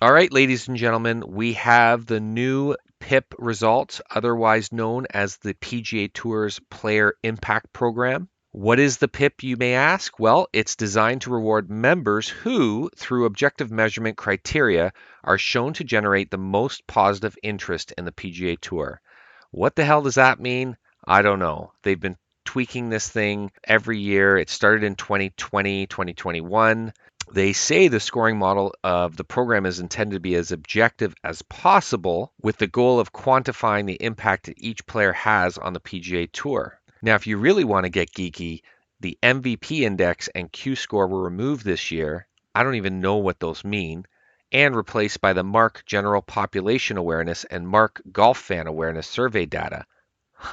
All right, ladies and gentlemen, we have the new PIP results, otherwise known as the PGA Tour's Player Impact Program. What is the PIP, you may ask? Well, it's designed to reward members who, through objective measurement criteria, are shown to generate the most positive interest in the PGA Tour. What the hell does that mean? I don't know. They've been tweaking this thing every year. It started in 2020, 2021. They say the scoring model of the program is intended to be as objective as possible with the goal of quantifying the impact that each player has on the PGA Tour. Now, if you really want to get geeky, the MVP index and Q score were removed this year. I don't even know what those mean, and replaced by the Mark General Population Awareness and Mark Golf Fan Awareness survey data.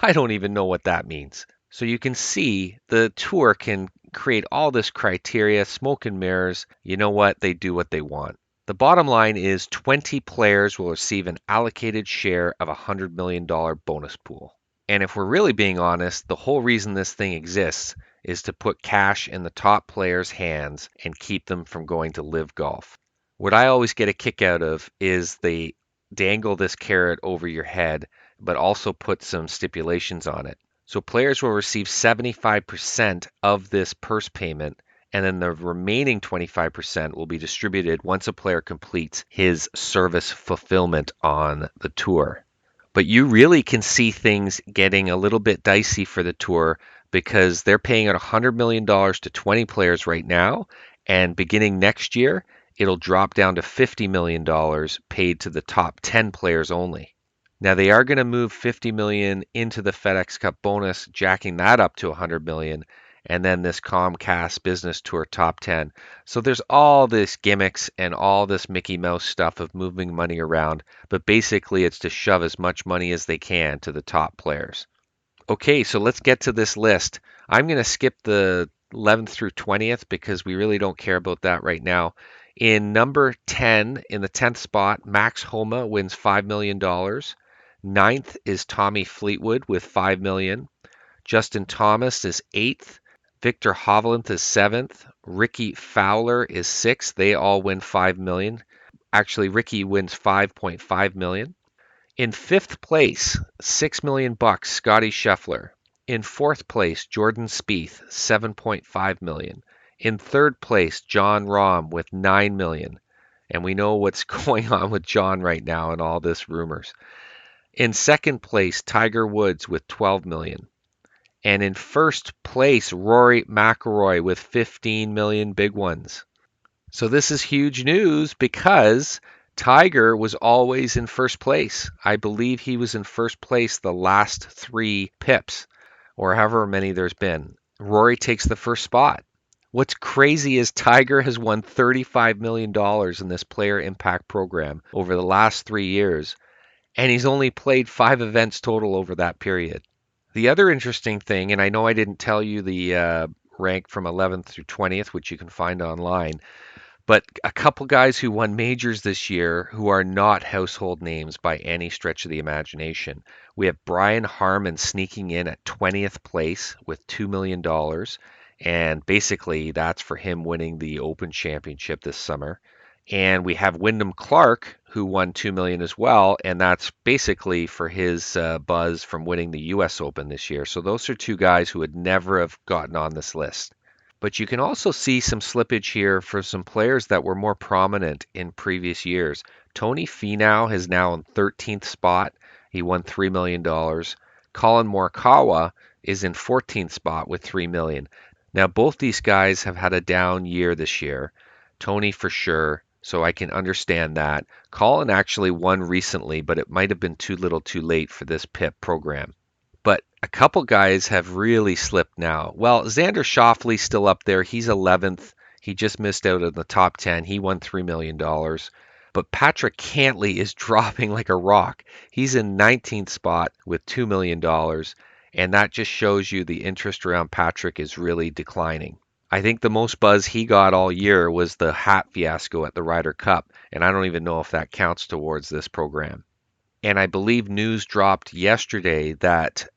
I don't even know what that means. So you can see the tour can create all this criteria, smoke and mirrors. You know what? They do what they want. The bottom line is 20 players will receive an allocated share of a $100 million bonus pool. And if we're really being honest, the whole reason this thing exists is to put cash in the top players' hands and keep them from going to live golf. What I always get a kick out of is they dangle this carrot over your head, but also put some stipulations on it. So players will receive 75% of this purse payment, and then the remaining 25% will be distributed once a player completes his service fulfillment on the tour. But you really can see things getting a little bit dicey for the tour because they're paying out $100 million to 20 players right now, and beginning next year, it'll drop down to $50 million paid to the top 10 players only. Now they are going to move 50 million into the FedEx Cup bonus, jacking that up to 100 million, and then this Comcast Business Tour top 10. So there's all this gimmicks and all this Mickey Mouse stuff of moving money around, but basically it's to shove as much money as they can to the top players. Okay, so let's get to this list. I'm going to skip the 11th through 20th because we really don't care about that right now. In number 10, in the 10th spot, Max Homa wins $5 million. Ninth is Tommy Fleetwood with $5 million. Justin Thomas is eighth. Victor Hovland is seventh. Ricky Fowler is sixth. They all win $5 million. Actually, Ricky wins $5.5 million. In fifth place, $6 million bucks, Scotty Scheffler. In fourth place, Jordan Spieth, $7.5 million. In third place, John Rahm with $9 million. And we know what's going on with John right now and all this rumors. In second place, Tiger Woods with $12 million. And in first place, Rory McIlroy with 15 million big ones. So this is huge news because Tiger was always in first place. I believe he was in first place the last three PIPs, or however many there's been. Rory takes the first spot. What's crazy is Tiger has won $35 million in this player impact program over the last 3 years, and he's only played 5 events total over that period. The other interesting thing, and I know I didn't tell you the rank from 11th through 20th, which you can find online, but a couple guys who won majors this year who are not household names by any stretch of the imagination. We have Brian Harman sneaking in at 20th place with $2 million. And basically, that's for him winning the Open Championship this summer. And we have Wyndham Clark, who won $2 million as well, and that's basically for his buzz from winning the U.S. Open this year. So those are two guys who would never have gotten on this list. But you can also see some slippage here for some players that were more prominent in previous years. Tony Finau is now in 13th spot. He won $3 million. Colin Morikawa is in 14th spot with $3 million. Now, both these guys have had a down year this year. Tony for sure, so I can understand that. Colin actually won recently, but it might have been too little too late for this PIP program. But a couple guys have really slipped now. Well, Xander Schauffele's still up there. He's 11th. He just missed out in the top 10. He won $3 million. But Patrick Cantlay is dropping like a rock. He's in 19th spot with $2 million. And that just shows you the interest around Patrick is really declining. I think the most buzz he got all year was the hat fiasco at the Ryder Cup. And I don't even know if that counts towards this program. And I believe news dropped yesterday that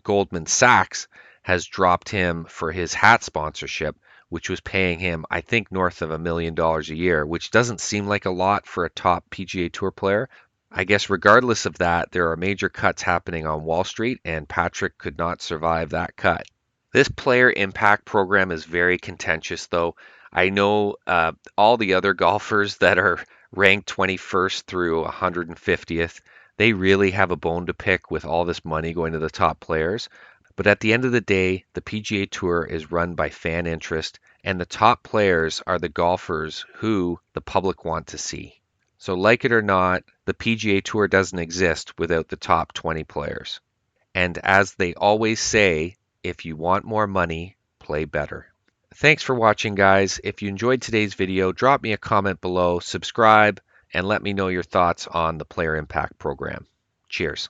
Goldman Sachs has dropped him for his hat sponsorship, which was paying him, I think, north of $1 million a year, which doesn't seem like a lot for a top PGA Tour player. I guess regardless of that, there are major cuts happening on Wall Street, and Patrick could not survive that cut. This player impact program is very contentious, though. I know all the other golfers that are ranked 21st through 150th, they really have a bone to pick with all this money going to the top players. But at the end of the day, the PGA Tour is run by fan interest, and the top players are the golfers who the public want to see. So, like it or not, the PGA Tour doesn't exist without the top 20 players. And as they always say, if you want more money, play better. Thanks for watching, guys. If you enjoyed today's video, drop me a comment below, subscribe, and let me know your thoughts on the Player Impact Program. Cheers.